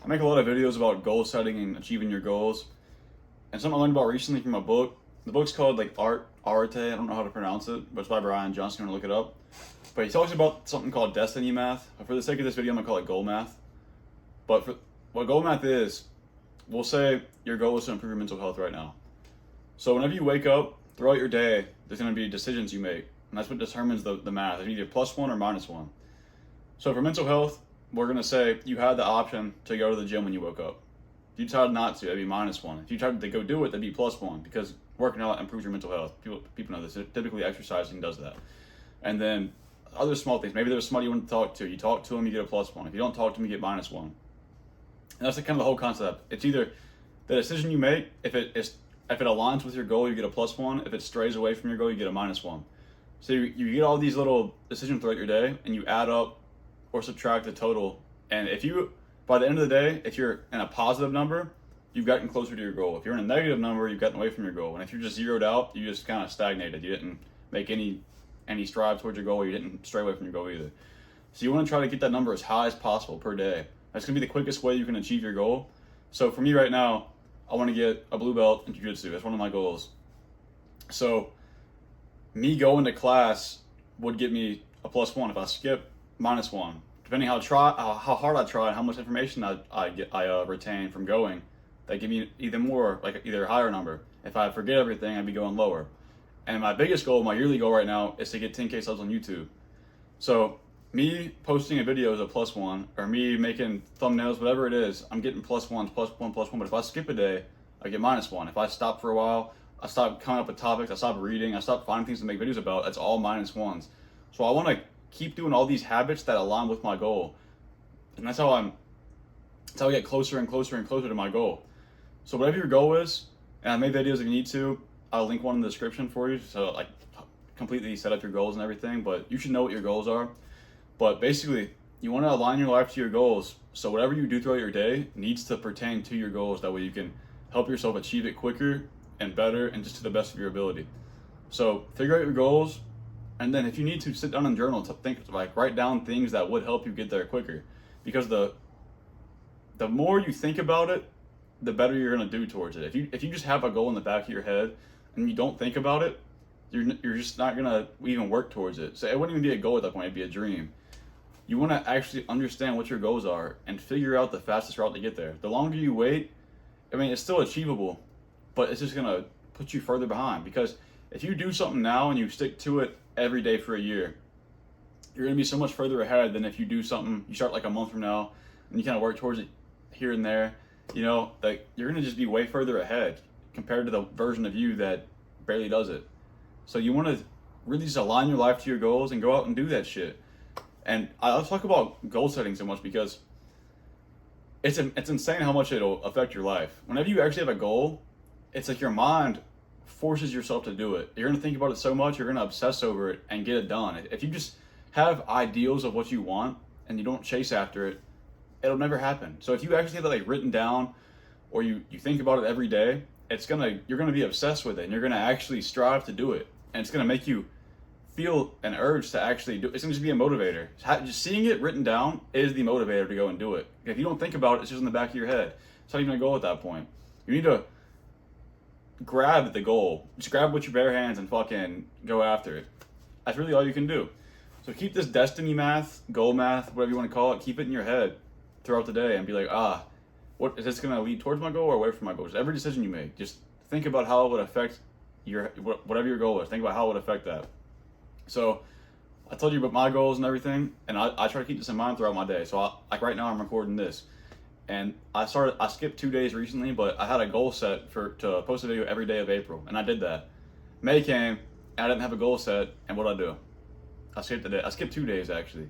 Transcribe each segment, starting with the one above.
I make a lot of videos about goal setting and achieving your goals. And something I learned about recently from a book. The book's called like Arte. I don't know how to pronounce it, but it's by Brian Johnson. You want to look it up. But he talks about something called destiny math. But for the sake of this video, I'm gonna call it goal math. But for what goal math is, we'll say your goal is to improve your mental health right now. So whenever you wake up throughout your day, there's gonna be decisions you make, and that's what determines the math. It's either +1 or -1. So for mental health, we're gonna say you had the option to go to the gym when you woke up. If you decided not to, that'd be -1. If you tried to go do it, that'd be +1 because working out improves your mental health. People know this. Typically, exercising does that. And then other small things. Maybe there's somebody you want to talk to. You talk to them, you get a +1. If you don't talk to them, you get -1. And that's kind of the whole concept. It's either the decision you make. If it aligns with your goal, you get a +1. If it strays away from your goal, you get a -1. So you get all these little decisions throughout your day, and you add up or subtract the total. And if you, by the end of the day, if you're in a positive number, you've gotten closer to your goal. If you're in a negative number, you've gotten away from your goal. And if you're just zeroed out, you just kind of stagnated. You didn't make any strides towards your goal, or you didn't stray away from your goal either. So you want to try to get that number as high as possible per day. That's going to be the quickest way you can achieve your goal. So for me right now, I want to get a blue belt in jiu-jitsu. That's one of my goals. So me going to class would get me a +1. If I skip, -1. Depending how hard I try and how much information I retain from going, that give me either a higher number. If I forget everything, I'd be going lower. And my biggest goal, my yearly goal right now, is to get 10K subs on YouTube. So me posting a video is a +1, or me making thumbnails, whatever it is, I'm getting +1, +1, +1. But if I skip a day, I get -1. If I stop for a while, I stop coming up with topics, I stop reading, I stop finding things to make videos about, that's all -1s. So I want to keep doing all these habits that align with my goal. And that's how I get closer and closer and closer to my goal. So whatever your goal is, and I made videos if you need to, I'll link one in the description for you. So like completely set up your goals and everything, but you should know what your goals are. But basically, you want to align your life to your goals. So whatever you do throughout your day needs to pertain to your goals. That way you can help yourself achieve it quicker and better and just to the best of your ability. So figure out your goals, and then if you need to, sit down and journal to think, like write down things that would help you get there quicker. Because the more you think about it, the better you're gonna do towards it. If you just have a goal in the back of your head and you don't think about it, you're just not gonna even work towards it. So it wouldn't even be a goal at that point, it'd be a dream. You wanna actually understand what your goals are and figure out the fastest route to get there. The longer you wait, I mean, it's still achievable, but it's just gonna put you further behind. Because if you do something now and you stick to it every day for a year, you're gonna be so much further ahead than if you do something, you start like a month from now and you kind of work towards it here and there. You know, like you're gonna just be way further ahead compared to the version of you that barely does it. So you want to really just align your life to your goals and go out and do that shit. And I'll talk about goal setting so much because it's insane how much it'll affect your life. Whenever you actually have a goal, it's like your mind forces yourself to do it. You're gonna think about it so much, you're gonna obsess over it and get it done. If you just have ideals of what you want and you don't chase after it, it'll never happen. So if you actually have that like written down, or you think about it every day, you're gonna be obsessed with it, and you're gonna actually strive to do it, and it's gonna make you feel an urge to actually do it. It's gonna just be a motivator. Just seeing it written down is the motivator to go and do it. If you don't think about it, it's just in the back of your head. It's not even a goal at that point. You need to grab the goal. Just grab with your bare hands and fucking go after it. That's really all you can do. So keep this destiny math, goal math, whatever you want to call it, keep it in your head throughout the day and be like, what is this going to lead towards my goal or away from my goal? Just every decision you make, just think about how it would affect whatever your goal is. Think about how it would affect that. So I told you about my goals and everything, and I try to keep this in mind throughout my day. So like right now I'm recording this, and I skipped 2 days recently, but I had a goal set to post a video every day of April, and I did that. May came, and I didn't have a goal set, and what did I do? I skipped a day. I skipped 2 days actually.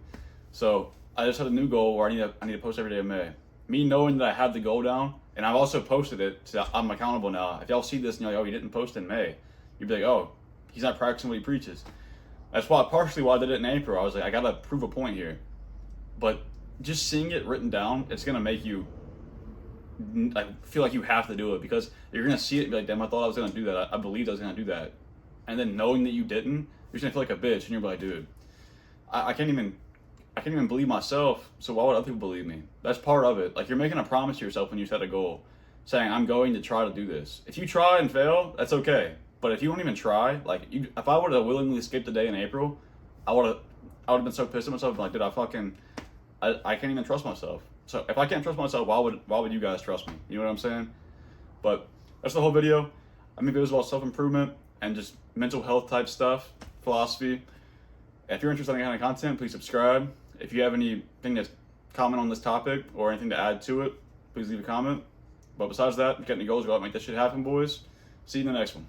So I just had a new goal where I need to post every day of May. Me knowing that I had the goal down, and I've also posted it, so I'm accountable now. If y'all see this and you're like, oh, he didn't post in May, you'd be like, oh, he's not practicing what he preaches. That's partially why I did it in April. I was like, I gotta prove a point here. But just seeing it written down, it's gonna make you feel like you have to do it, because you're gonna see it and be like, damn, I thought I was gonna do that. I believed I was gonna do that. And then knowing that you didn't, you're just gonna feel like a bitch, and you're like, dude, I can't even I can't even believe myself, so why would other people believe me? That's part of it. Like, you're making a promise to yourself when you set a goal, saying, I'm going to try to do this. If you try and fail, that's okay. But if you don't even try, like, if I would have willingly skipped a day in April, I would have been so pissed at myself, like, dude, I can't even trust myself. So if I can't trust myself, why would you guys trust me? You know what I'm saying? But that's the whole video. I mean, videos about self-improvement and just mental health type stuff, philosophy. If you're interested in that kind of content, please subscribe. If you have anything to comment on this topic or anything to add to it, please leave a comment. But besides that, get any goals, go out and make that shit happen, boys. See you in the next one.